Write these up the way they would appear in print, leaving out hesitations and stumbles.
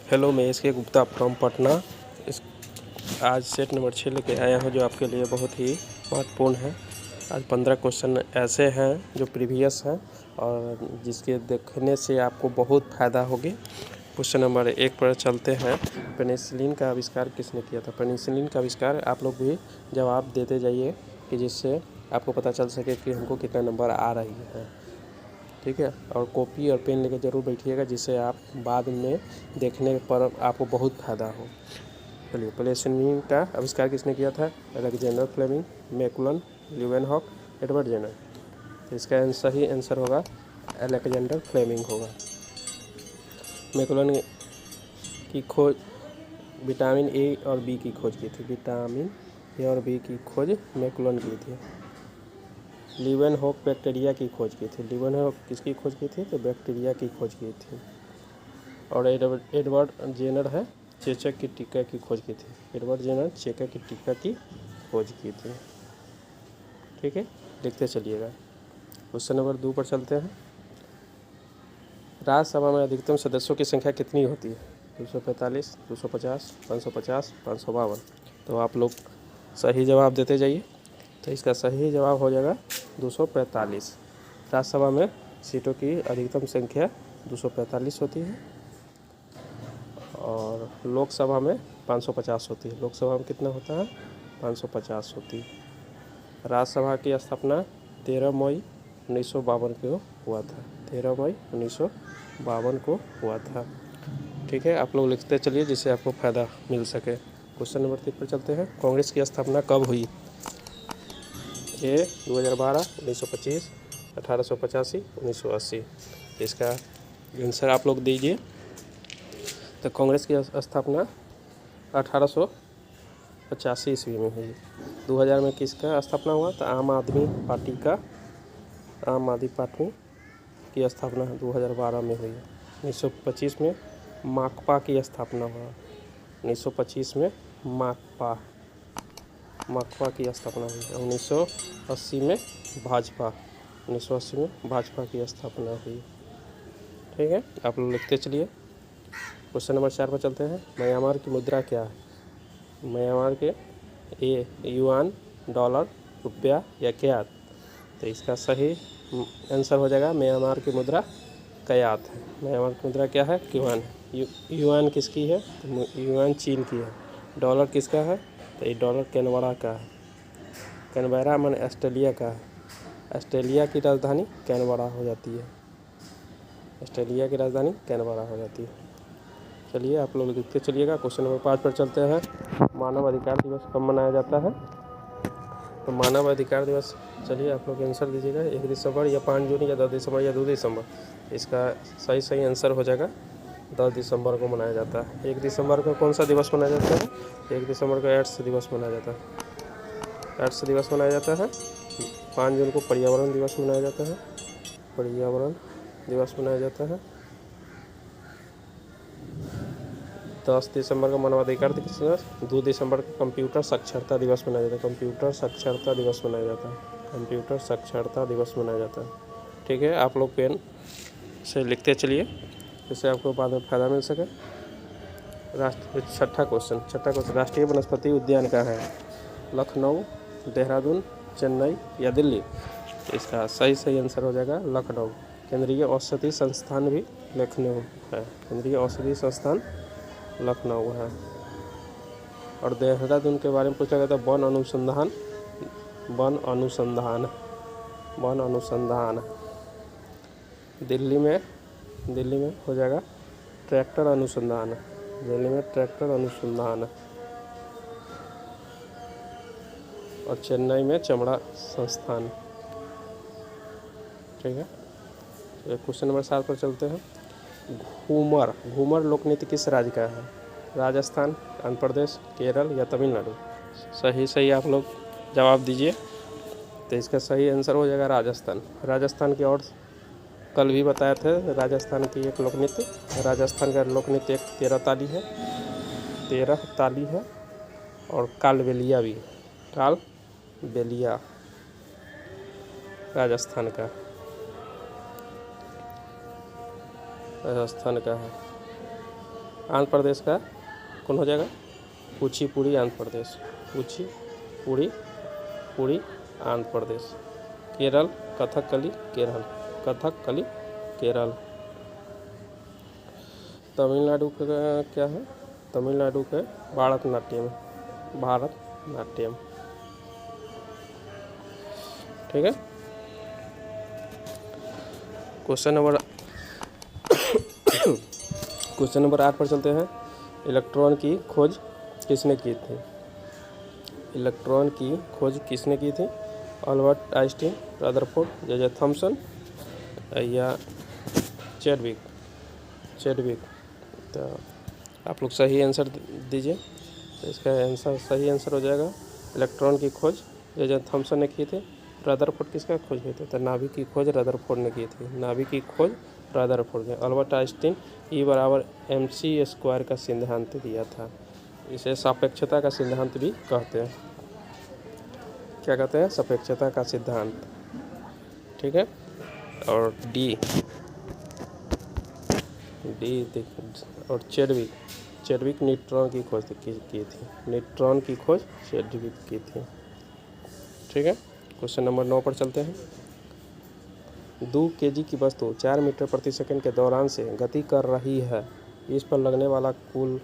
Hello, मैं S के Gupta from Patna. इस आज सेट नंबर 6 लेके आया हूँ जो आपके लिए बहुत ही महत्वपूर्ण है। आज 15 क्वेश्चन ऐसे हैं जो प्रीवियस हैं और जिसके देखने से आपको बहुत फ़ायदा होगी। क्वेश्चन नंबर 1 पर चलते हैं। पेनिसिलिन का आविष्कार किसने किया था? पेनिसिलिन का आविष्कार आप लोग भी जवाब देते जाइए कि जिससे आपको पता चल सके कि हमको कितना नंबर आ रही है। ठीक है, और कॉपी और पेन लेकर ज़रूर बैठिएगा जिससे आप बाद में देखने पर आपको बहुत फ़ायदा हो। चलिए, पेनिसिलिन का आविष्कार किसने किया था? Alexander Fleming, मैकुलन, Leeuwenhoek, Edward Jenner. तो इसका सही आंसर होगा अलेक्जेंडर फ्लेमिंग होगा। मैकुलन की खोज विटामिन ए और बी की खोज की थी। विटामिन ए और बी की खोज मैकुलन की थी। ल्यूवेनहॉक बैक्टीरिया की खोज की थी। ल्यूवेनहॉक किसकी खोज की थी? तो बैक्टीरिया की खोज की थी। और एडवर्ड जेनर है चेचक की टीका की खोज की थी। एडवर्ड जेनर चेचक की टीका की खोज की थी। ठीक है, लिखते चलिएगा। क्वेश्चन नंबर 2 पर चलते हैं। राज्यसभा में अधिकतम सदस्यों की संख्या कितनी होती है? 245, 250, 550, 552। तो आप लोग सही जवाब देते जाइए। तो इसका सही जवाब हो जाएगा 245। राज्यसभा में सीटों की अधिकतम संख्या 245 होती है और लोकसभा में 550 होती है। लोकसभा में कितना होता है? 550 होती है। राज्यसभा की स्थापना 13 मई 1952 को हुआ था। 13 मई 1952 को हुआ था। ठीक है, आप लोग लिखते चलिए जिससे आपको फ़ायदा मिल सके। क्वेश्चन नंबर 3 पर चलते हैं। कांग्रेस की स्थापना कब हुई? ए 2012, 1925, 1885, 1980। इसका आंसर आप लोग दीजिए। तो कांग्रेस की स्थापना 1885 ईस्वी में हुई। 2000 में किसका स्थापना हुआ? तो आम आदमी पार्टी की स्थापना 2012 में हुई। 1925 में माकपा की स्थापना हुआ। 1925 में माकपा की स्थापना हुई। 1980 में भाजपा की स्थापना हुई। ठीक है, आप लोग लिखते चलिए। क्वेश्चन नंबर 4 पर चलते हैं। म्यांमार की मुद्रा क्या है? म्यांमार के युआन, डॉलर, रुपया या क्यात। तो इसका सही आंसर हो जाएगा म्यांमार की मुद्रा क्यात है। म्यांमार की मुद्रा क्या है? युआन है। युआन किसकी है? तो युआन चीन की है। डॉलर किसका है? तो ये डॉलर कैनबरा का है। कैनबरा मन ऑस्ट्रेलिया का है। ऑस्ट्रेलिया की राजधानी कैनबरा हो जाती है। ऑस्ट्रेलिया की राजधानी कैनबरा हो जाती है। चलिए, आप लोग लिखते चलिएगा। क्वेश्चन नंबर 5 पर चलते हैं। मानव अधिकार दिवस कब मनाया जाता है? तो मानव अधिकार दिवस, चलिए आप लोग आंसर दीजिएगा। 1 दिसंबर या 5 जून या 10 दिसंबर या 2 दिसंबर। इसका सही आंसर हो जाएगा 10 दिसंबर को मनाया जाता है। 1 दिसंबर को कौन सा दिवस मनाया जाता है? 1 दिसंबर को एड्स दिवस मनाया जाता है। एड्स दिवस मनाया जाता है। 5 जून को पर्यावरण दिवस मनाया जाता है। पर्यावरण दिवस मनाया जाता है। 10 दिसंबर को मानवाधिकार दिवस। 2 दिसंबर को कंप्यूटर साक्षरता दिवस मनाया जाता है। कंप्यूटर साक्षरता दिवस मनाया जाता है। कंप्यूटर साक्षरता दिवस मनाया जाता है। ठीक है, आप लोग पेन से लिखते चलिए जिससे आपको बाद में फ़ायदा मिल सके। छठा क्वेश्चन राष्ट्रीय वनस्पति उद्यान कहाँ है? लखनऊ, देहरादून, चेन्नई या दिल्ली। इसका सही आंसर हो जाएगा लखनऊ। केंद्रीय औषधि संस्थान भी लखनऊ है। केंद्रीय औषधि संस्थान लखनऊ है। और देहरादून के बारे में पूछा गया था वन अनुसंधान। दिल्ली में हो जाएगा ट्रैक्टर अनुसंधान। दिल्ली में ट्रैक्टर अनुसंधान। और चेन्नई में चमड़ा संस्थान। ठीक है, क्वेश्चन नंबर 7 पर चलते हैं। घूमर लोकनृत्य किस राज्य का है? राजस्थान, आंध्र प्रदेश, केरल या तमिलनाडु। सही आप लोग जवाब दीजिए। तो इसका सही आंसर हो जाएगा राजस्थान की। और कल भी बताए थे राजस्थान की एक लोकनृत्य। राजस्थान का लोकनृत्य एक 13 ताली है और कालबेलिया भी। कालबेलिया राजस्थान का है। आंध्र प्रदेश का कौन हो जाएगा? कुचिपुड़ी आंध्र प्रदेश, कुचिपुड़ी आंध्र प्रदेश। केरल कथकली केरल, कथकली केरल। तमिलनाडु का क्या है? तमिलनाडु के भारतनाट्यम, भारतनाट्यम। ठीक है। क्वेश्चन नंबर 8 पर चलते हैं। इलेक्ट्रॉन की खोज किसने की थी? इलेक्ट्रॉन की खोज किसने की थी? Albert Einstein, Rutherford, J Thomson या चैडविक। तो आप लोग सही आंसर दीजिए। तो इसका आंसर सही आंसर हो जाएगा इलेक्ट्रॉन की खोज जे थॉमसन ने की थी। रदरफोर्ड किसका खोज किए थे? तो नाभिक की खोज रदरफोर्ड ने की थी, नाभिक की खोज रदरफोर्ड ने। अल्बर्ट आइंस्टीन E = mc² का सिद्धांत दिया था। इसे सापेक्षता का सिद्धांत भी कहते हैं। क्या कहते हैं? सापेक्षता का सिद्धांत। ठीक है। और डी और चैडविक न्यूट्रॉन की खोज की थी, न्यूट्रॉन की खोज चैडविक की थी। ठीक है। क्वेश्चन नंबर 9 पर चलते हैं। 2 kg की वस्तु 4 मीटर प्रति सेकंड के दौरान से गति कर रही है। इस पर लगने वाला कुल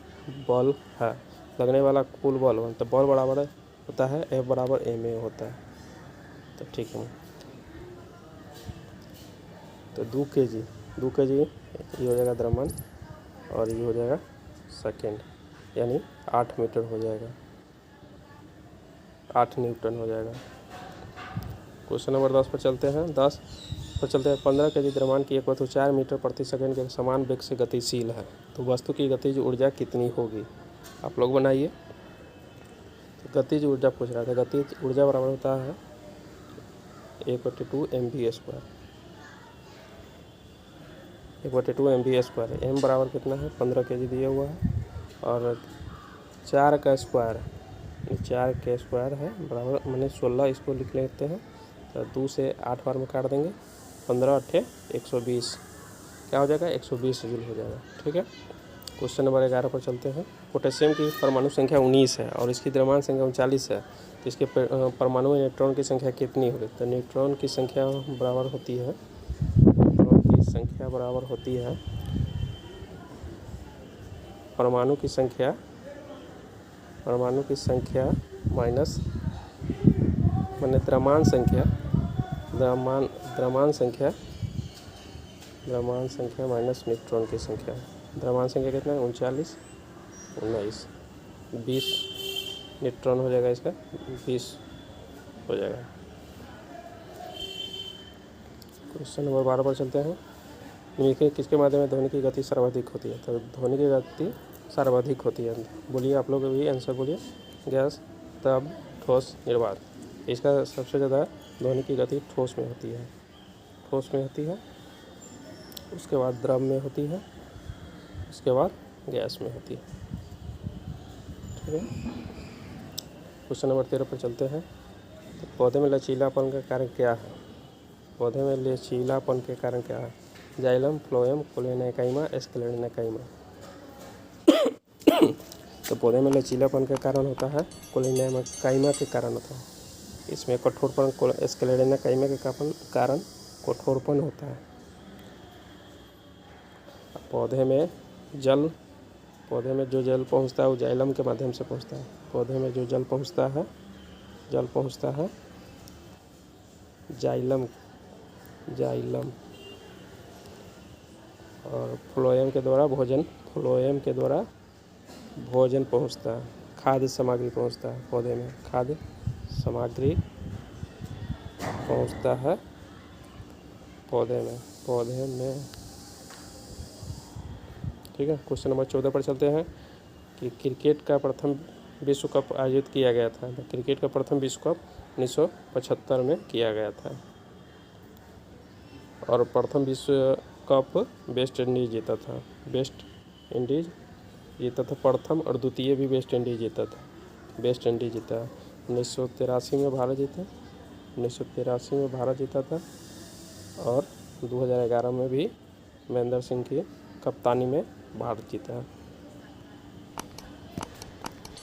बल है। लगने वाला कुल बल, तो बल बराबर होता है F = ma होता है। तो ठीक है। तो 2 kg ये हो जाएगा द्रव्यमान और ये हो जाएगा सेकंड, यानी 8 मीटर हो जाएगा, 8 न्यूटन हो जाएगा। क्वेश्चन नंबर 10 पर चलते हैं। 15 kg द्रव्यमान की एक वस्तु 4 मीटर प्रति सेकंड के समान वेग से गतिशील है। तो वस्तु की गतिज ऊर्जा कितनी होगी? आप लोग बनाइए। तो गतिज ऊर्जा पूछ रहा था। गतिज ऊर्जा बराबर होता है 1/2 mv²। 1/2 mv²। m बराबर कितना है? 15 kg दिया हुआ है और 4 का स्क्वायर है बराबर मैंने 16, इसको लिख लेते हैं। तो 2 से 8 बार में काट देंगे, 15 × 8 120, क्या हो जाएगा? 120 जूल हो जाएगा। ठीक है। क्वेश्चन नंबर 11 पर चलते हैं। पोटेशियम की परमाणु संख्या 19 है और इसकी द्रव्यमान संख्या 39 है। तो इसके परमाणु में न्यूट्रॉन की संख्या कितनी होगी? तो न्यूट्रॉन की संख्या बराबर होती है परमाणु की संख्या माइनस मैंने द्रव्यमान संख्या माइनस न्यूट्रॉन की संख्या। द्रव्यमान संख्या कितना है? 39, 20 न्यूट्रॉन हो जाएगा, इसका 20 हो जाएगा। क्वेश्चन नंबर 12 पर चलते हैं। निम्नलिखित किसके माध्यम में ध्वनि की गति सर्वाधिक होती है? तो ध्वनि की गति सर्वाधिक होती है। बोलिए, आप लोग भी आंसर बोलिए। गैस, तब, ठोस, निर्वात। इसका सबसे ज़्यादा ध्वनि की गति ठोस में होती है, उसके बाद द्रव में होती है, उसके बाद गैस में होती है। ठीक है। क्वेश्चन नंबर 13 पर चलते हैं। तो पौधे में लचीलापन का कारण क्या है? Xylem, phloem, collenchyma, sclerenchyma. तो पौधे में लचीलापन का कारण होता है कोलेनेकाइमा के कारण होता है। इसमें कठोरपन, एस्केलेनेकाइमा के कारण कठोरपन होता है। पौधे में जो जल पहुंचता है वो जाइलम के माध्यम से पहुंचता है। पौधे में जो जल पहुंचता है जाइलम, और फ्लोएम के द्वारा भोजन पहुंचता है, खाद्य सामग्री पहुंचता है। पौधे में खाद्य सामग्री पहुंचता है पौधे में। ठीक है। क्वेश्चन नंबर 14 पर चलते हैं कि क्रिकेट का प्रथम विश्व कप आयोजित किया गया था। क्रिकेट का प्रथम विश्व कप 1975 में किया गया था और प्रथम विश्व कप वेस्ट इंडीज जीता था। प्रथम और द्वितीय भी वेस्ट इंडीज जीता था। 1983 में भारत जीता था और 2011 में भी महेंद्र सिंह की कप्तानी में भारत जीता है।